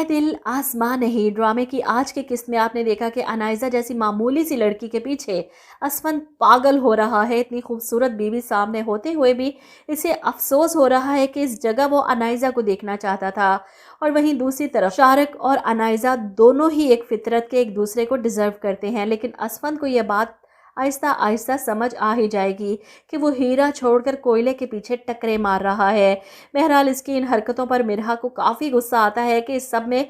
اے دل آسمان نہیں ڈرامے کی آج کے قسط میں آپ نے دیکھا کہ انائزہ جیسی معمولی سی لڑکی کے پیچھے اسفند پاگل ہو رہا ہے۔ اتنی خوبصورت بیوی سامنے ہوتے ہوئے بھی اسے افسوس ہو رہا ہے کہ اس جگہ وہ انائزہ کو دیکھنا چاہتا تھا، اور وہیں دوسری طرف شارق اور انائزہ دونوں ہی ایک فطرت کے ایک دوسرے کو ڈیزرو کرتے ہیں، لیکن اسفند کو یہ بات آہستہ آہستہ سمجھ آ ہی جائے گی کہ وہ ہیرا چھوڑ کر کوئلے کے پیچھے ٹکرے مار رہا ہے۔ بہرحال اس کی ان حرکتوں پر مرہا کو کافی غصہ آتا ہے کہ اس سب میں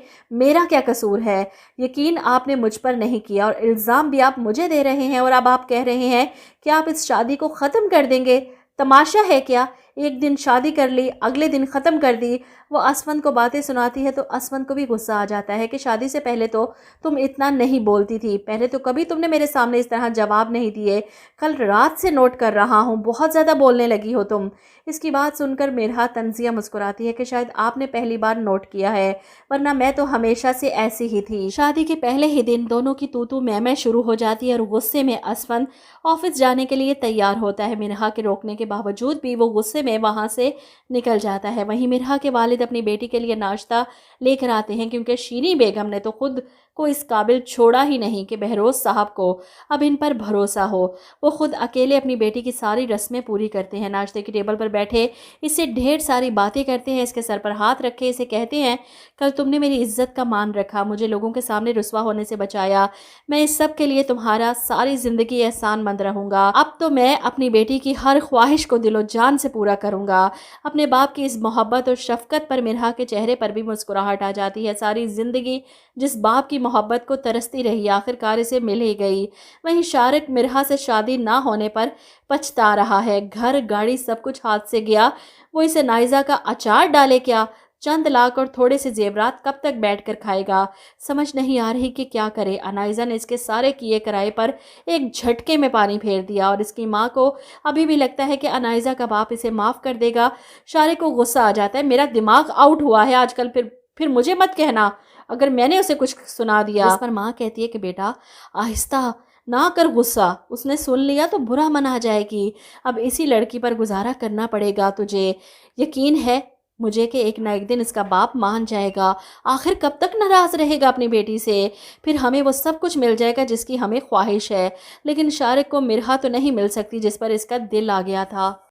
میرا کیا قصور ہے؟ یقین آپ نے مجھ پر نہیں کیا اور الزام بھی آپ مجھے دے رہے ہیں، اور اب آپ کہہ رہے ہیں کہ آپ اس شادی کو ختم کر دیں گے۔ تماشا ہے کیا؟ ایک دن شادی کر لی، اگلے دن ختم کر دی۔ وہ اسفند کو باتیں سناتی ہے تو اسفند کو بھی غصہ آ جاتا ہے کہ شادی سے پہلے تو تم اتنا نہیں بولتی تھی، پہلے تو کبھی تم نے میرے سامنے اس طرح جواب نہیں دیے، کل رات سے نوٹ کر رہا ہوں، بہت زیادہ بولنے لگی ہو تم۔ اس کی بات سن کر مرہا طنزیہ مسکراتی ہے کہ شاید آپ نے پہلی بار نوٹ کیا ہے، ورنہ میں تو ہمیشہ سے ایسی ہی تھی۔ شادی کے پہلے ہی دن دونوں کی تو میں شروع ہو جاتی ہے اور غصے میں اسفند آفس جانے کے لیے تیار ہوتا ہے۔ مرہا کے روکنے کے باوجود بھی وہ غصے میں وہاں سے نکل جاتا ہے۔ وہیں مرہا کے والد اپنی بیٹی کے لیے ناشتہ لے کر آتے ہیں، کیونکہ شیریں بیگم نے تو خود کو اس قابل چھوڑا ہی نہیں کہ بہروز صاحب کو اب ان پر بھروسہ ہو۔ وہ خود اکیلے اپنی بیٹی کی ساری رسمیں پوری کرتے ہیں۔ ناشتے کی ٹیبل پر بیٹھے اس سے ڈھیر ساری باتیں کرتے ہیں، اس کے سر پر ہاتھ رکھے اسے کہتے ہیں کل تم نے میری عزت کا مان رکھا، مجھے لوگوں کے سامنے رسوا ہونے سے بچایا، میں اس سب کے لیے تمہارا ساری زندگی احسان مند رہوں گا۔ اب تو میں اپنی بیٹی کی ہر خواہش کو دل و جان سے پورا کروں گا۔ اپنے باپ کی اس محبت اور شفقت پر مرہا کے چہرے پر بھی مسکراہٹ آ جاتی ہے۔ ساری زندگی جس باپ کی محبت کو ترستی رہی آخرکار اسے مل ہی گئی۔ وہیں شارق مرہا سے شادی نہ ہونے پر پچھتا رہا ہے۔ گھر گاڑی سب کچھ ہاتھ سے گیا، وہ اسے نائزہ کا اچار ڈالے کیا؟ چند لاکھ اور تھوڑے سے زیورات کب تک بیٹھ کر کھائے گا؟ سمجھ نہیں آ رہی کہ کیا کرے۔ انائزہ نے اس کے سارے کیے کرائے پر ایک جھٹکے میں پانی پھیر دیا، اور اس کی ماں کو ابھی بھی لگتا ہے کہ انائزہ کا باپ اسے معاف کر دے گا۔ شارق کو غصہ آ جاتا ہے، میرا دماغ آؤٹ ہوا ہے آج کل، پھر مجھے مت کہنا اگر میں نے اسے کچھ سنا دیا۔ اس پر ماں کہتی ہے کہ بیٹا آہستہ نہ کر غصہ، اس نے سن لیا تو برا منا جائے گی، اب اسی لڑکی پر گزارا کرنا پڑے گا تجھے۔ یقین ہے مجھے کہ ایک نہ ایک دن اس کا باپ مان جائے گا، آخر کب تک ناراض رہے گا اپنی بیٹی سے؟ پھر ہمیں وہ سب کچھ مل جائے گا جس کی ہمیں خواہش ہے، لیکن شارق کو مرہا تو نہیں مل سکتی جس پر اس کا دل آ گیا تھا۔